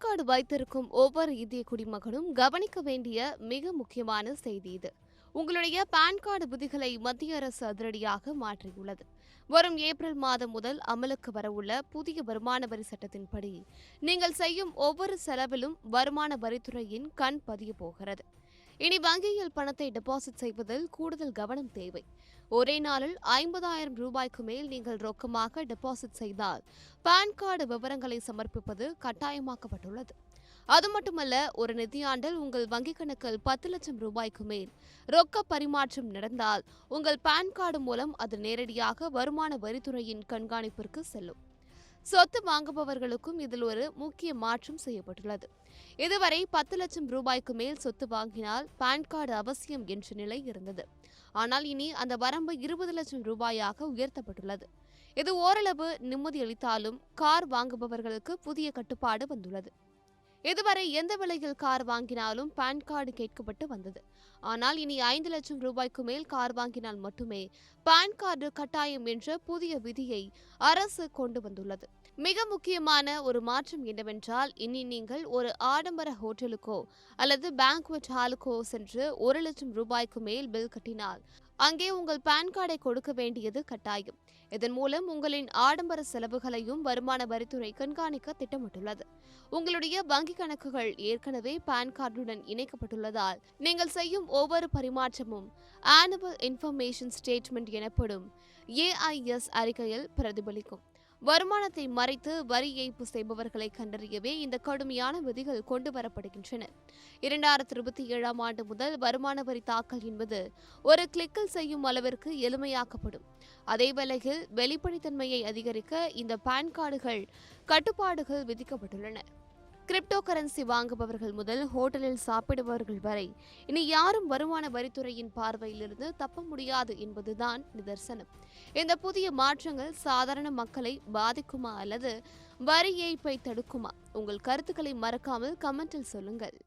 Card வைத்திருக்கும் ஒவ்வொரு இந்திய குடிமகனும் கவனிக்க வேண்டிய மிக முக்கியமான செய்தி இது. உங்களுடைய பான் கார்டு விதிகளை மத்திய அரசு அதிரடியாக மாற்றியுள்ளது. வரும் ஏப்ரல் மாதம் முதல் அமலுக்கு வரவுள்ள புதிய வருமான வரி சட்டத்தின்படி நீங்கள் செய்யும் ஒவ்வொரு செலவிலும் வருமான வரித்துறையின் கண் பதிய போகிறது. இனி வங்கியில் பணத்தை டெபாசிட் செய்வதில் கூடுதல் கவனம் தேவை. ஒரே நாளில் 50,000 ரூபாய்க்கு மேல் நீங்கள் ரொக்கமாக டெபாசிட் செய்தால் பான் கார்டு விவரங்களை சமர்ப்பிப்பது கட்டாயமாக்கப்பட்டுள்ளது. அது மட்டுமல்ல, ஒரு நிதியாண்டில் உங்கள் வங்கிக் கணக்கில் 10 லட்சம் ரூபாய்க்கு மேல் ரொக்க பரிமாற்றம் நடந்தால் உங்கள் பான் கார்டு மூலம் அது நேரடியாக வருமான வரித்துறையின் கண்காணிப்பிற்கு செல்லும். சொத்து வாங்குபவர்களுக்கும் இதில் ஒரு முக்கிய மாற்றம் செய்யப்பட்டுள்ளது. இதுவரை 10 லட்சம் ரூபாய்க்கு மேல் சொத்து வாங்கினால் பான் கார்டு அவசியம் என்ற நிலை இருந்தது. ஆனால் இனி அந்த வரம்பு 20 லட்சம் ரூபாயாக உயர்த்தப்பட்டுள்ளது. இது ஓரளவு நிம்மதியளித்தாலும் கார் வாங்குபவர்களுக்கு புதிய கட்டுப்பாடு வந்துள்ளது. இதுவரை எந்த விலையில் கார் வாங்கினாலும் பான் கார்டு கேட்கப்பட்டு வந்தது. ஆனால் இனி 5 லட்சம் ரூபாய்க்கு மேல் கார் வாங்கினால் மட்டுமே பான் கார்டு கட்டாயம் என்ற புதிய விதியை அரசு கொண்டு வந்துள்ளது. மிக முக்கியமான ஒரு மாற்றம் என்னவென்றால், இனி நீங்கள் ஒரு ஆடம்பர ஹோட்டலுக்கோ அல்லது பேங்க்வெட் ஹாலுக்கோ சென்று 1 லட்சம் ரூபாய்க்கு மேல் பில் கட்டினால் அங்கே உங்கள் பான் கார்டை கொடுக்க வேண்டியது கட்டாயம். இதன் மூலம் உங்களின் ஆடம்பர செலவுகளையும் வருமான வரித்துறை கண்காணிக்க திட்டமிட்டுள்ளது. உங்களுடைய வங்கிக் கணக்குகள் ஏற்கனவே பான் கார்டுடன் இணைக்கப்பட்டுள்ளதால் நீங்கள் செய்யும் ஒவ்வொரு பரிமாற்றமும் ஆனுவல் இன்ஃபர்மேஷன் ஸ்டேட்மெண்ட் எனப்படும் ஏஐஎஸ் அறிக்கையில் பிரதிபலிக்கும். வருமானத்தை மறைத்து வரி ஏய்ப்பு செய்பவர்களை கண்டறியவே இந்த கடுமையான விதிகள் கொண்டு வரப்படுகின்றன. 2027ஆம் ஆண்டு முதல் வருமான வரி தாக்கல் என்பது ஒரு கிளிக்கில் செய்யும் அளவிற்கு எளிமையாக்கப்படும். அதேவேளையில் வெளிப்படைத்தன்மையை அதிகரிக்க இந்த பான் கார்டுகள் கட்டுப்பாடுகள் விதிக்கப்பட்டுள்ளன. கிரிப்டோ கரன்சி வாங்குபவர்கள் முதல் ஹோட்டலில் சாப்பிடுபவர்கள் வரை இனி யாரும் வருமான வரித்துறையின் பார்வையிலிருந்து தப்ப முடியாது என்பதுதான் நிதர்சனம். இந்த புதிய மாற்றங்கள் சாதாரண மக்களை பாதிக்குமா அல்லது வரி ஏய்ப்பை தடுக்குமா? உங்கள் கருத்துக்களை மறக்காமல் கமெண்டில் சொல்லுங்கள்.